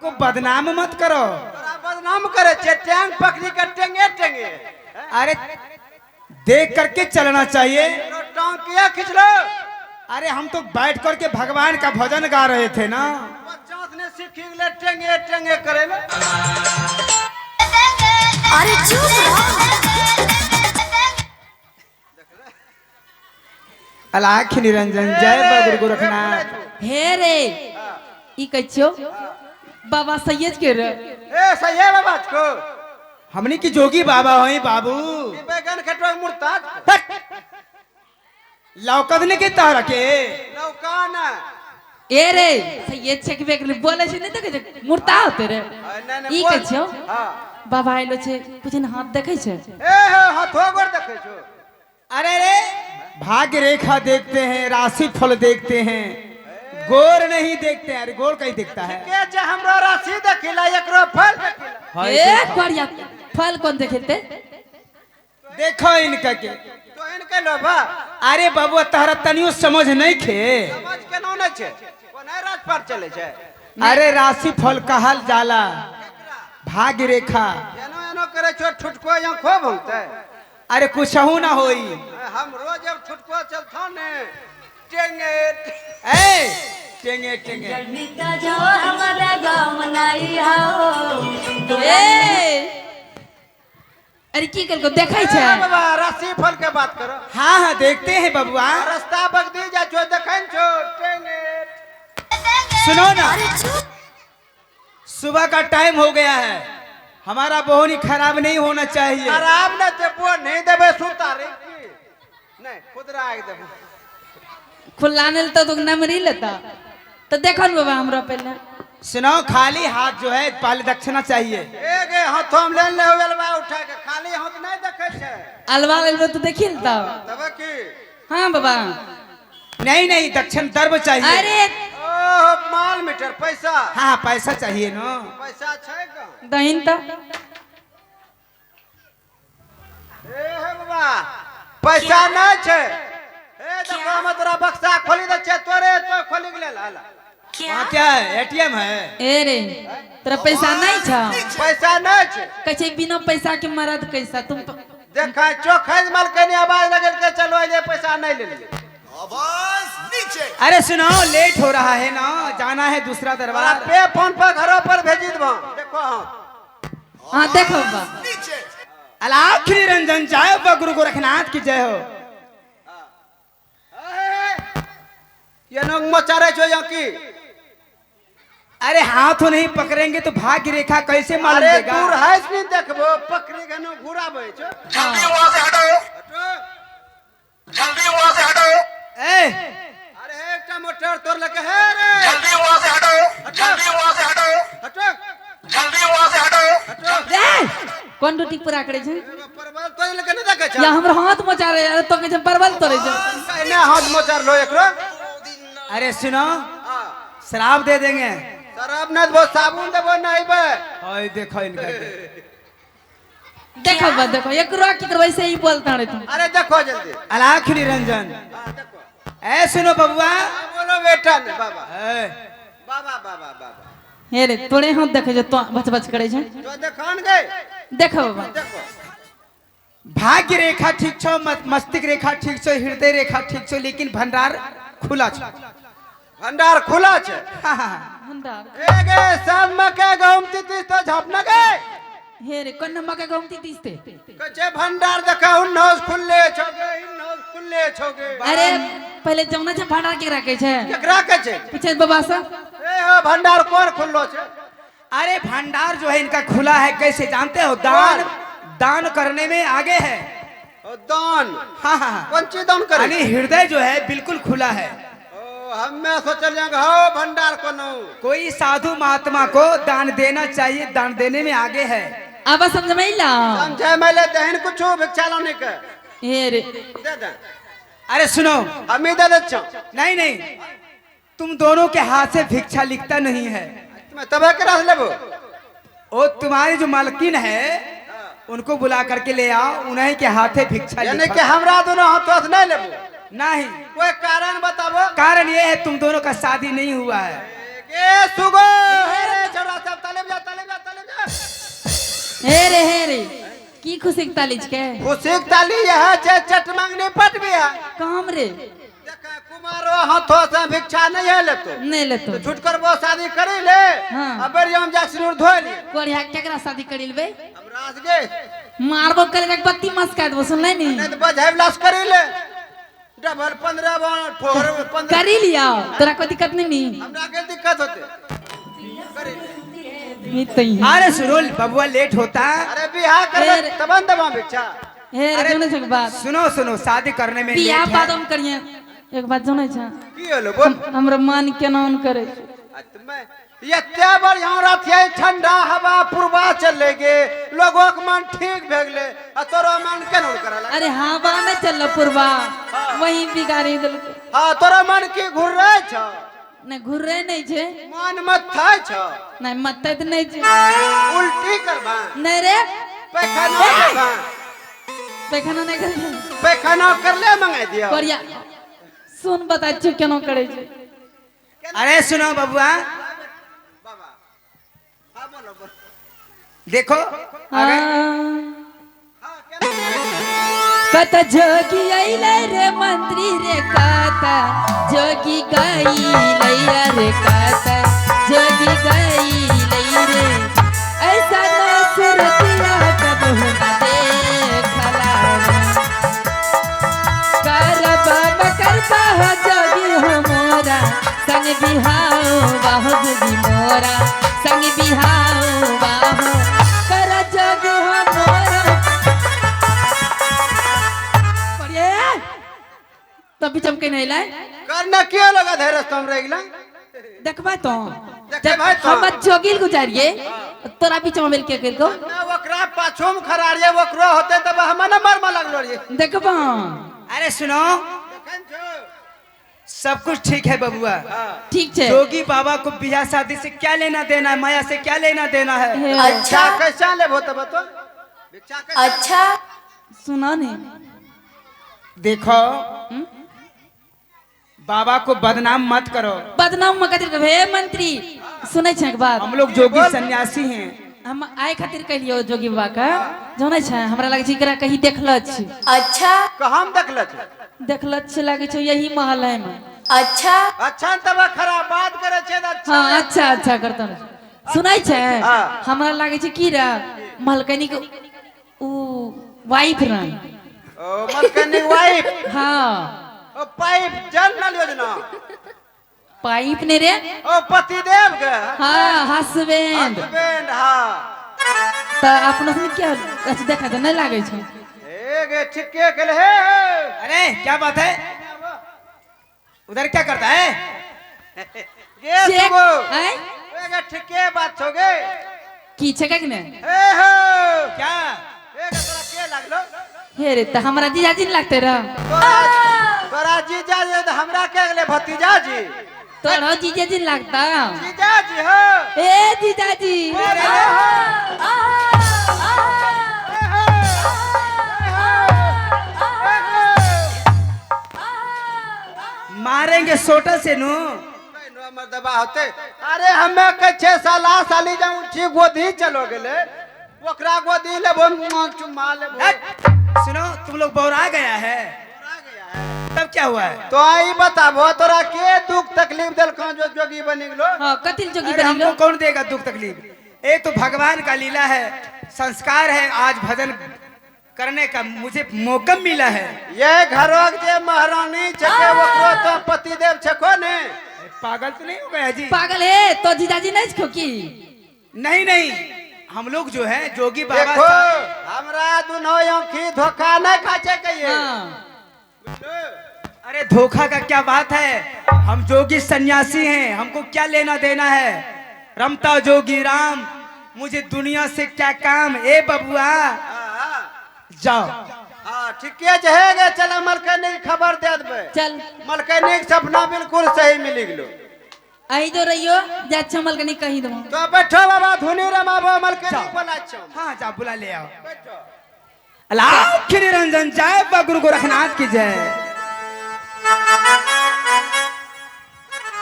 को बदनाम मत करो। बदनाम करे टैंक पकड़ी कर टेंगे टेंगे। अरे देख करके चलना चाहिए। टांग किया खींच लो। अरे हम तो बैठ करके भगवान का भजन गा रहे थे ना। बच्चा ने सीखी ले टेंगे टेंगे करे ना। अरे चुप रहो। अलाख निरंजन जय बाबा गोरखनाथ। हे रे ई कछो बाबा सैयद के रे ए सही है बाबा को। हमनी की जोगी बाबा होई बाबू। ये बैगन खटवा मुर्ताद। लौकदने के तार के लौकान। ए रे सैयद छे के बोले छे नहीं देखे मुर्ता होते रे ई कछो बाबा आइलो छे कुछ न हाथ देखे छे। ए हाथो गोर देखे छो। अरे रे भाग्य रेखा देखते हैं, राशि फल देखते हैं, गोर नहीं देखते हैं। अरे गोर कहीं दिखता है के जे हमरा राशि देखिला एकरो फल देखिला। एक बढ़िया फल कौन देखेते देखो इनका के। तो इनके लोभा अरे बाबू तहरा तनियो समझ नहीं खे। समझ के न छे कोन राज पर चले छे। अरे राशि फल कहल जाला भाग्य रेखा। एनो एनो करे छो ठुटको या खो भंगते। अरे कुछ ना होई। हम रोज जब ठुटको चलथो ने टेंगे ए टेंगे टेंगे निका जो हमारा गाँव मनाई हो। ए अरे की कर को देखाई छे बाबा राशि फल के बात करो। हाँ हाँ देखते हैं बबुआ। रास्ता बगदी जा छो देखन छो टेंगे। सुनो ना अरे चुप। सुबह का टाइम हो गया है, हमारा बोहनी खराब नहीं होना चाहिए। खराब न देबो नहीं देबे सुतारे की नहीं खुदरा आग देबो। खुलाने तो नमरी लेता तो देखो न बाबा हमरा पहले सुनो खाली हाथ जो है पहले दक्षिणा चाहिए। एक हाथ हम ले ले वेलवा उठा के खाली हाथ नहीं देखे छे। अलवा अलवा तो देखिल ता तब की हां बाबा नहीं नहीं दक्षिण दर्भ चाहिए। अरे ओह माल मीटर पैसा। हाँ पैसा चाहिए ना। पैसा छे का दहिन ता ए हे बाबा पैसा नहीं छे। ए देखो हम तोरा बक्सा खोली दे छे तोरे तो खोली ले ला। वहाँ क्या है एटीएम है। ए रे तेरा पैसा नहीं छा पैसा नहीं छे। कछे बिना पैसा के मरद कैसा तुम तो देखा चोखज मालकनी आवाज लगल के चलो ये पैसा नहीं ले ले। आवाज नीचे। अरे सुनो लेट हो रहा है ना, जाना है दूसरा वाला दरबार। पे फोन पर घरों पर भेजी दबो। देखो हां देखो बाबा नीचे। अलाख निरंजन जय बाबा गुरु गोरखनाथ की जय हो। ये नंग मचारे छो या की। अरे हाथों नहीं पकड़ेंगे तो भाग्य रेखा कैसे मालूम अरे देगा। दूर है नहीं देखबो पकड़ी के न घुराबे छो। जल्दी वहां से हटो। हटो। जल्दी वहां से हटो। ए अरे एक मोटर तोड़ लगे है रे। जल्दी वहां से हटो। जल्दी वहां से हटो। हटो जल्दी वहां से हटो। हटो। रे कौन रोटी पूरा करे छे परवल तो लगे न देखे छ। या हमरा हाथ मचा रे अरे तो के परवल तोरे छे कहने हाथ मोचार लो एकरो। अरे सुनो हां शराब दे देंगे। शराब न देबो साबुन देबो नहीं बे। ओए देखो इनका के। देखो बा देखो एक रो की करबै से ही बोलता रे तुम। अरे देखो जल्दी। अलाख निरंजन हां देखो। ए सुनो बबुआ। बोलो बेटा ने बाबा। ए, बाबा बाबा बाबा। हे रे तोरे हाथ देखे जो तो बच बच करे छे तो देखन गए। देखो बाबा देखो भाग्य रेखा ठीक छो, मस्तिष्क रेखा ठीक छो, हृदय रेखा ठीक छो, लेकिन भंडार खुला छो। भंडार खुला छे। हाँ, हाँ। भंडार ए गे सब मके गमती तीस तो झपना गए। हे रे कोन मके गमती दिसते कचे भंडार देखा उन नौज खुले छोगे इन नौज खुले छोगे। अरे पहले जौना छे भंडार के रखे छे केकरा कचे। पीछे बाबा सा ए हो भंडार कौन खुल्लो छे। अरे भंडार जो है इनका खुला है, कैसे जानते हो? दान दान करने में आगे है। ओ दान। हाँ हाँ कौन चीज दान करे। यानी हृदय जो है बिल्कुल खुला है। ओ हमें सोचल जाएंगे हो भंडार को नो। कोई साधु महात्मा को दान देना चाहिए, दान देने में आगे है। अब समझ में ला समझे मैले दहन कुछ भिक्षा लाने के। हे रे दे दे। अरे सुनो हम ही दे दे छो। नहीं नहीं तुम दोनों के हाथ से भिक्षा लिखता नहीं है। मैं तबे के रस लेबो। वो तुम्हारी जो मालकिन है उनको बुला करके ले आओ, उन्हीं के हाथे भिक्षा यानी लिखा। कि हमरा दोनों हाथों से नहीं लेबो। नहीं कोई कारण बताबो। कारण ये है तुम दोनों का शादी नहीं हुआ है। ए सुगो हे रे छोरा सब खुशी के तालीज के खुशीक ताली यह छे चटमंगनी पटबिया काम रे देखा कुमारो हाथों से भिक्षा नहीं है लेतो नहीं ले तो झूठ कर वो शादी करी ले हाँ। अब हम जा सिनुर धोली कोरिया केकरा शादी करी लेबे अब राज गे मारबो करे के बत्ती मस काट बो सुन नहीं नहीं तो बजाय ब्लास करी ले डबल 15 ठोर 15 करी लिया तोरा कोई दिक्कत नहीं नी हमरा के दिक्कत होते करी ले ये तई अरे सुनो बबुआ लेट होता। अरे बियाह कर अरे। तबन दबा भिक्षा हे रे जोने छक बात सुनो सुनो शादी करने में बियाह लेट है। बाद हम करिए एक बात जोने छ की होलो बोल हमरा मान केना on करे मैं ये तेबर यहाँ रात ये ठंडा हवा पूर्वा चले गे लोगों का मन ठीक भेगले आ तोरा मन केन करला अरे हवा में चल पूर्वा वही बिगाड़ी दिल हां तोरा मन की घुर रहे छ न घुरे नहीं छे मन मत थाय छ नहीं मत तो नहीं छे उल्टी करबा नहीं रे पैखाना करबा पैखाना नहीं करे पैखाना कर ले मंगा दिया कोरिया सुन बता छु केना करे छे अरे सुनो बबुआ बाबा हां बोलो बोल देखो अगर हां केना कत जोगी आइले रे मंत्री रे कत जोगी गई लैया रे कत जोगी गई लई रे ऐसा न सुरतिया कब न देखला करबा करबा जोगी हो मोरा संग बिहाओ बाहो जोगी मोरा संग बिहाओ बाहो कर जोगी हो मोरा तभी चमके नहीं लाए करना क्यों लगा धैर्य तुम रेगला देखबा तो देखे भाई तो। हम जोगिल गुजारिए तोरा बीच में मिल के कर को ना वकरा पाछोम खरारिए वकरो होते तब हम न मरम लगलो रे देखबा अरे सुनो देखन छो सब कुछ ठीक है बबुआ। ठीक है जोगी बाबा को बियाह शादी से क्या लेना देना है, माया से क्या लेना देना है। अच्छा कैसा ले भोत बतो भिक्षा कैसा अच्छा सुना नहीं देखो बाबा को बदनाम मत करो। बदनाम मकतिर हे मंत्री सुनै छै एक बात हम लोग जोगी सन्यासी हैं। हम आए खातिर कहलियो जोगी बाबा का जानै छै हमरा लागे छै एकरा कहीं देखल छी। अच्छा कहम देखल छ देखल छी लागे छै यही महल है में। अच्छा अच्छा तब खराब बात करे छे त अच्छा हां अच्छा अच्छा करता सुनै छै हाँ। हमरा लागे छै की रे महलकनी के उ वाइफ रही ओ मलकनी वाइफ हाँ ओ पाइप जल नल योजना पाइप ने रे ओ पतिदेव के हाँ हस्बैंड हस्बैंड हां तो अपना से क्या अच्छा देखा तो नहीं लागे छै ए गे ठीके केले हे अरे क्या बात है, उधर क्या करता है? गे चेक सुबो हैं ए गे ठीके बात हो गे की छै कि ने ए हो क्या ए गे तोरा के लागलो हे रे तो हमरा जीजाजी नहीं लगते रह तोरा जीजा जी तो हमरा के गेले भतीजा जी तोरा जीजाजी नहीं लगता जीजा जी हो ए जीजाजी मारेंगे सोटा से नु। दबा होते अरे हमें के 6 साल साली जाऊं ठीक गोदी चलो गेले ओकरा गोदी ले चुम्मा ले सुनो तुम लोग बौरा गया है तब क्या हुआ है? तो आई बताबो तोरा के दुख तकलीफ देल का जो जोगी बनी गेलो हां कतिल जोगी अरे बनी हमको लो कौन देगा दुख तकलीफ? ये तो भगवान का लीला है, संस्कार है। आज भजन करने का मुझे मौका मिला है। ये घरों के महारानी छके ओकरो तो पतिदेव छको ने पागल तो नहीं हो गया जी? पागल है तो जीजाजी नहीं छो की नहीं नहीं, हम लोग जो है जोगी बाबा देखो हमरा दुनो आंखी धोखा नहीं खाचे कहिए हां अरे धोखा का क्या बात है, हम जोगी सन्यासी हैं, हमको क्या लेना देना है। रमता जोगी राम, मुझे दुनिया से क्या काम। ए बबुआ जाओ। हां ठीके जहेगे चल मलकनी की खबर दे देबे चल मलकनी के सपना बिल्कुल सही मिल गेलो आई जो रहियो जा चमल कनी कहि दो तो बैठो बाबा धुनी रमाबो मलकनी बोला छो हाँ जा बुला ले आओ। बैठो अलाख निरंजन जय गुरु गोरखनाथ की जय।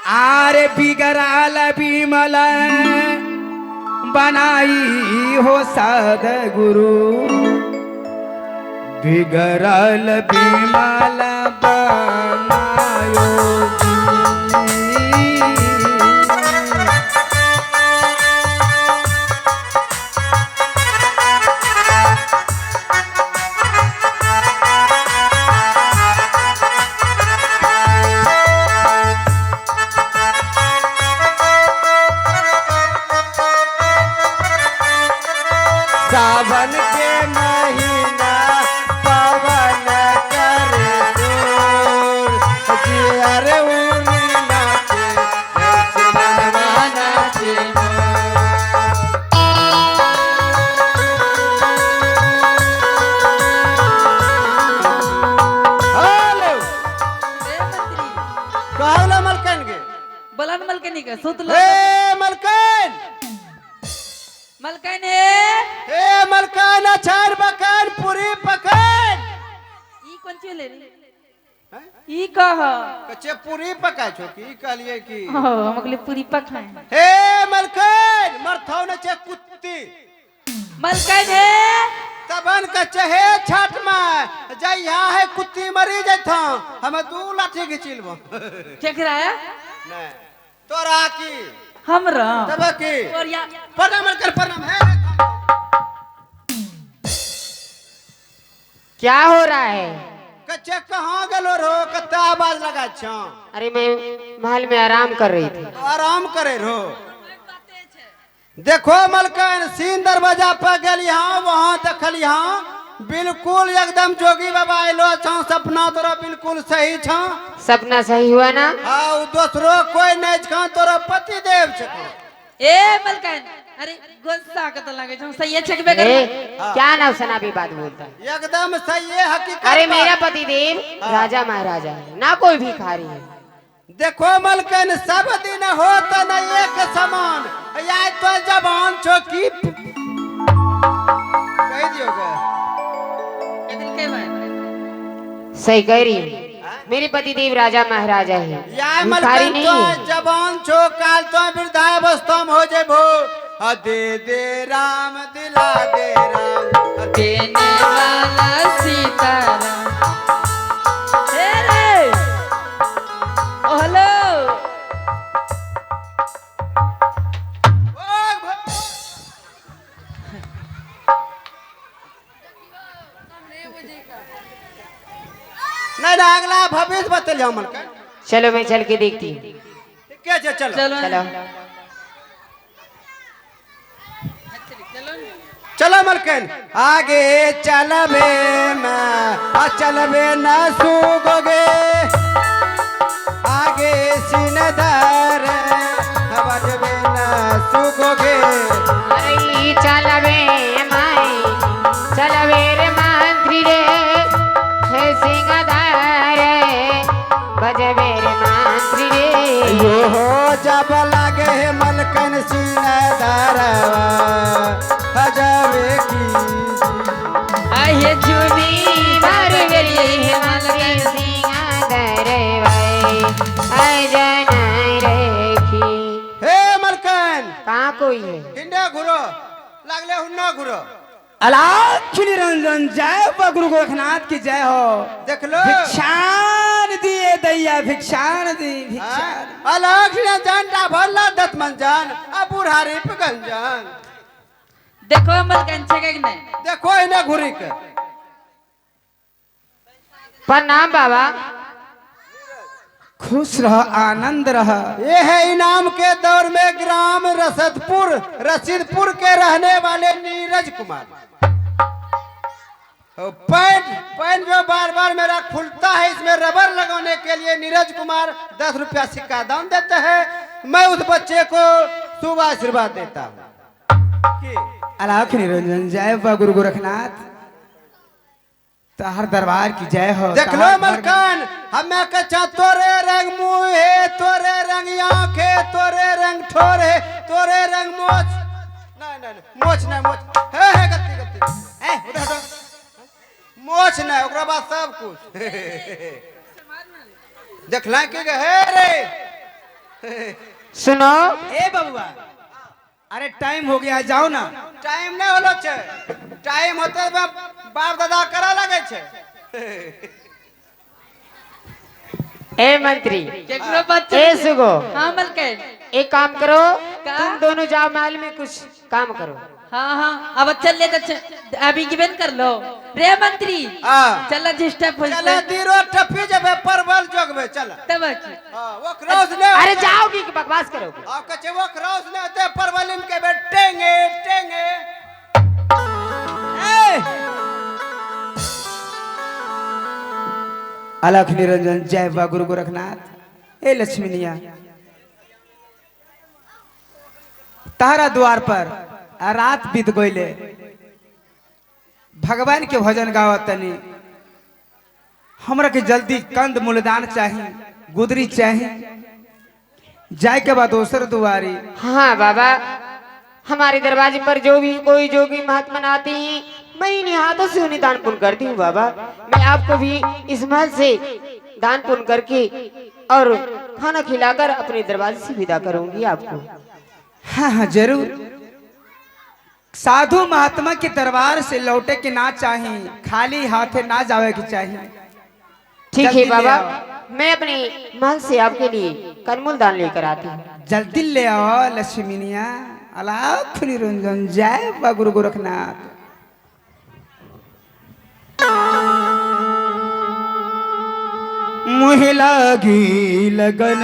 आरे बिगराल बिमल बनाई हो सद गुरु, बिगड़ल बिमल बनायो जी। सावन के महीना पवन करे दूर, जियर उरी नाचे, ऐसे मनवा नाचे हेलो कहला मलकन के बोलन मलकनी का सुत लो हे मलकन मलकन हे मलकन अचार बकन पूरी पकन ई कौन चीज ले रे ई कह कच्चे पूरी पका छो की कहलिए की हो हम अगले पूरी पकाए हे मलकन मरथौ न चे कुत्ती मलकन तबन का चहे छठ में जइया है कुत्ती मरी जइथा हम दू लाठी घिचिलबो केकरा है नहीं तोरा की हमरा तब की और या प्रणाम कर प्रणाम है क्या हो रहा है? कच्चे कहाँ गलो रो कत्ता आवाज लगा छो अरे मैं महल में आराम कर रही थी। आराम करे रो देखो मलकन सीन दरवाजा पर गेल यहाँ वहाँ देखल यहाँ बिल्कुल एकदम जोगी बाबा आइलो छो सपना तोरा बिल्कुल सही छो सपना सही हुआ ना? हाँ दूसरो कोई नहीं छो तोरा पति देव छो ए मलकन अरे गुस्सा के तो लगे छो सही छकबे कर क्या नवसना भी बात बोलता है? एकदम सही है हकीकत अरे बात। मेरा पति देव राजा महाराजा है ना कोई भिखारी है। देखो मलकन सब दिन हो तो न एक समान या तो जबान छो की कह दियोगे दिल के भाई सही कह रही है। मेरे पति देव राजा महाराजा है या भिखारी मलकन नहीं तो है। जबान छो काल तो वृद्धावस्था में हो जेबो दे दे राम दिला दे राम देने वाला सीताराम हे रे ओ हेलो नहीं ना अगला भविष्य बतल जाओ मलकन चलो मैं चल के देखती हूँ। ठीक है चलो चलो चलो चलो मलकन आगे चलबे मैं चलबे न सुगोगे आगे सिनदार बजबे न सुगोगे अरे चलबे माई चलबे रे मंत्री रे हे सिंहदार बजबे रे मंत्री रे यो हो जब लागे मलकन सिनदार बजबे की आये जुनी बार वेली मंत्री सिंहदार भाई अजन रेखी। हे मलकन कहाँ कोई है? हिंडे घुरो लागले हुन्ना घुरो अलाख निरंजन जय हो गुरु गोरखनाथ की जय हो। देख लो भिक्षान दिए दैया भिक्षान दी भिक्षान अलग जानता भला दत मंजन अब बुढ़ारी पे गंजन देखो मलकन छके कि नहीं देखो इन्हें घुरी के प्रणाम बाबा। खुश रह आनंद रह। ये है इनाम के दौर में ग्राम रसीदपुर के रहने वाले नीरज कुमार। पैंट जो बार बार मेरा खुलता है इसमें रबर लगाने के लिए नीरज कुमार 10 रुपया सिक्का दान देते हैं। मैं उस बच्चे को शुभ आशीर्वाद देता हूँ। अलाख निरंजन जय हो गुरु गोरखनाथ हर दरबार की जय हो। देख लो मलकन हमें कच्चा तोरे रंग मुँह है तोरे रंग आँख है तोरे रंग ठोर है तोरे रंग मोच नहीं मोच नहीं मोच है गत्ती गत्ती उधर हटो मोच नहीं ओकरा बाद सब कुछ देखला के है रे सुनो ए बबुआ अरे टाइम हो गया जाओ ना। टाइम नहीं होलो छे टाइम होते बाप दादा करा लगे छे ए मंत्री केकरो बच्चे ए सुगो हाँ मलकिन एक काम करो का? तुम दोनों जाओ महल में कुछ काम करो। हाँ हाँ अब चल ले तो अभी गिवन कर लो रे मंत्री हाँ। चल जिस्टा फुल चला दीरो टफी जबे परवल जोगबे चला तब हां वो क्रॉस ले अरे जाओगी कि बकवास करोगे? आप कचे वो क्रॉस ले ते परवल इनके बैठेंगे टेंगे अलख निरंजन जय बा गुरु गोरखनाथ। ए लक्ष्मीनिया तारा द्वार पर रात बीत गईले भगवान के भजन गावत तनी हमरा के जल्दी कंद मूलदान चाहिए गुदरी चाहिए जाए के बाद दोसर दुआरी। हाँ बाबा हमारे दरवाजे पर जो भी कोई जोगी महात्मा आते हैं मैं इन्हीं हाथों से उन्हें दान पुण्य करती हूँ बाबा। मैं आपको भी इस महल से दान पुण्य करके और खाना खिलाकर अपने दरवाजे से विदा करूंगी आपको। हाँ हाँ जरूर। साधु महात्मा के दरबार से लौटे के ना चाहिए खाली हाथे ना जावे के चाहिए। ठीक है जल्दी ले बाबा आओ। मैं अपने महल से आपके लिए कनमूल दान लेकर आती हूँ। जल्दी ले आओ लक्ष्मीनिया। अलख निरंजन जय बा गुरु गोरखनाथ। मुहे लागी लगन